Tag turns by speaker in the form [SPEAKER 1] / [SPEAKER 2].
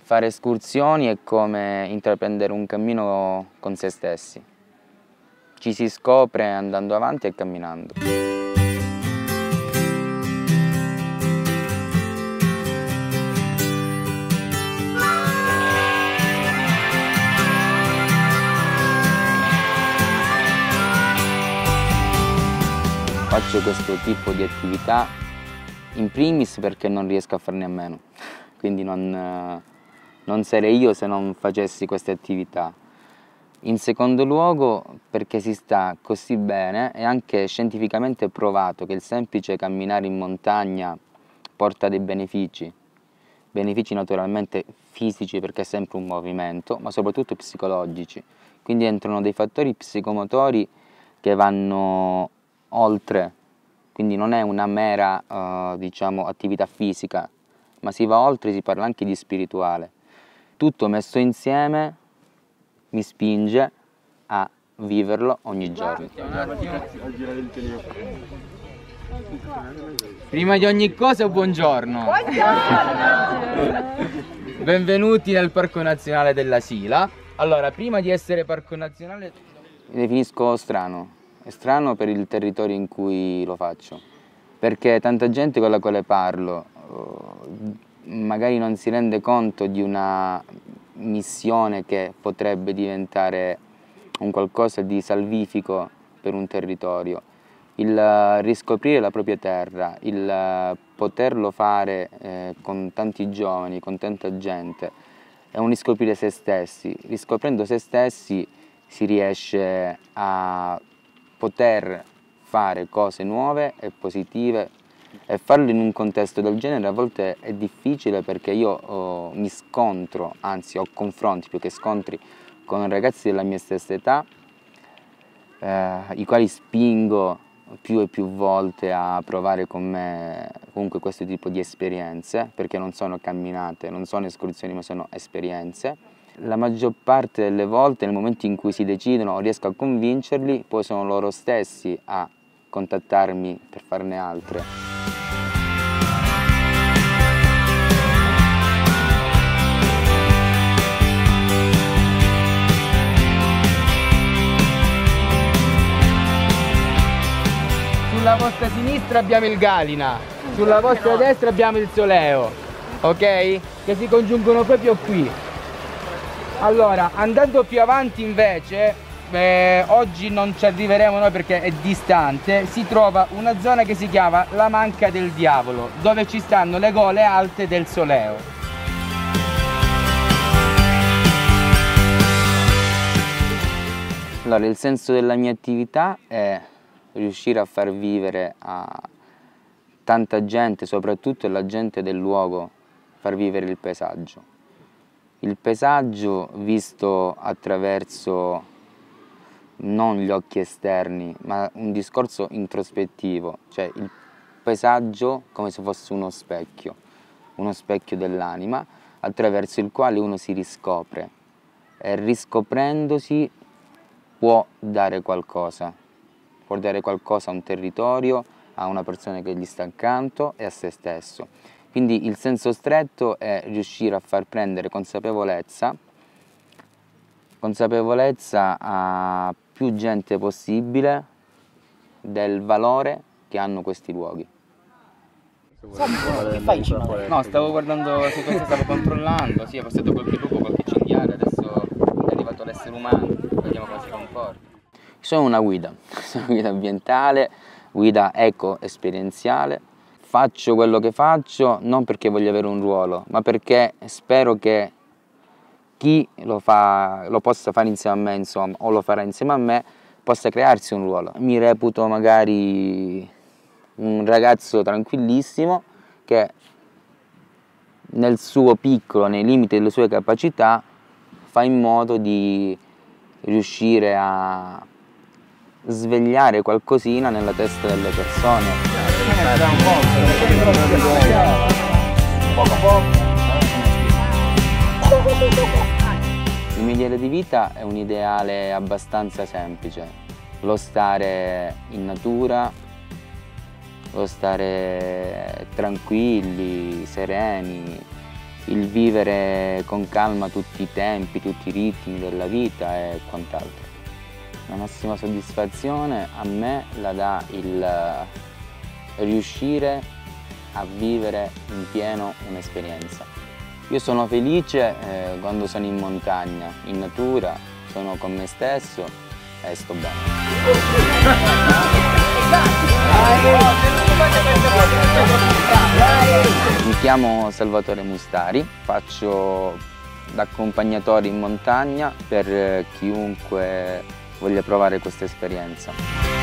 [SPEAKER 1] Fare escursioni è come intraprendere un cammino con se stessi. Ci si scopre andando avanti e camminando. Faccio questo tipo di attività in primis perché non riesco a farne a meno, quindi non sarei io se non facessi queste attività. In secondo luogo perché si sta così bene, è anche scientificamente provato che il semplice camminare in montagna porta dei benefici naturalmente fisici perché è sempre un movimento, ma soprattutto psicologici. Quindi entrano dei fattori psicomotori che vanno oltre, quindi non è una mera diciamo, attività fisica, ma si va oltre, si parla anche di spirituale. Tutto messo insieme mi spinge a viverlo ogni giorno. Prima di ogni cosa, buongiorno! Benvenuti nel Parco Nazionale della Sila. Allora, prima di essere Parco Nazionale, mi definisco strano. È strano per il territorio in cui lo faccio, perché tanta gente con la quale parlo magari non si rende conto di una missione che potrebbe diventare un qualcosa di salvifico per un territorio. Il riscoprire la propria terra, il poterlo fare con tanti giovani, con tanta gente, è un riscoprire se stessi. Riscoprendo se stessi si riesce a poter fare cose nuove e positive, e farlo in un contesto del genere a volte è difficile perché io mi scontro, anzi ho confronti più che scontri con ragazzi della mia stessa età, i quali spingo più e più volte a provare con me comunque questo tipo di esperienze, perché non sono camminate, non sono escursioni, ma sono esperienze. La maggior parte delle volte, nel momento in cui si decidono o riesco a convincerli, poi sono loro stessi a contattarmi per farne altre. Sulla vostra sinistra abbiamo il Galina, sulla vostra destra abbiamo il Soleo, ok? Che si congiungono proprio qui. Allora, andando più avanti invece, oggi non ci arriveremo noi perché è distante, si trova una zona che si chiama la Manca del Diavolo, dove ci stanno le gole alte del Soleo. Allora, il senso della mia attività è riuscire a far vivere a tanta gente, soprattutto la gente del luogo, far vivere il paesaggio. Il paesaggio visto attraverso non gli occhi esterni, ma un discorso introspettivo, cioè il paesaggio come se fosse uno specchio dell'anima attraverso il quale uno si riscopre e riscoprendosi può dare qualcosa a un territorio, a una persona che gli sta accanto e a se stesso. Quindi il senso stretto è riuscire a far prendere consapevolezza a più gente possibile del valore che hanno questi luoghi.
[SPEAKER 2] Che fai in cima?
[SPEAKER 1] No, stavo guardando se cosa stavo controllando, sì, è passato qualche lupo, qualche cinghiale, adesso è arrivato l'essere umano, vediamo come si comporta. Sono una guida ambientale, guida eco-esperienziale. Faccio quello che faccio non perché voglio avere un ruolo, ma perché spero che chi lo possa fare insieme a me, insomma, o lo farà insieme a me, possa crearsi un ruolo. Mi reputo magari un ragazzo tranquillissimo che nel suo piccolo, nei limiti delle sue capacità, fa in modo di riuscire a svegliare qualcosina nella testa delle persone. Il mio ideale di vita è un ideale abbastanza semplice, lo stare in natura, lo stare tranquilli, sereni, il vivere con calma tutti i tempi, tutti i ritmi della vita e quant'altro. La massima soddisfazione a me la dà il riuscire a vivere in pieno un'esperienza. Io sono felice quando sono in montagna, in natura, sono con me stesso e sto bene. Mi chiamo Salvatore Mustari, faccio l'accompagnatore in montagna per chiunque voglia provare questa esperienza.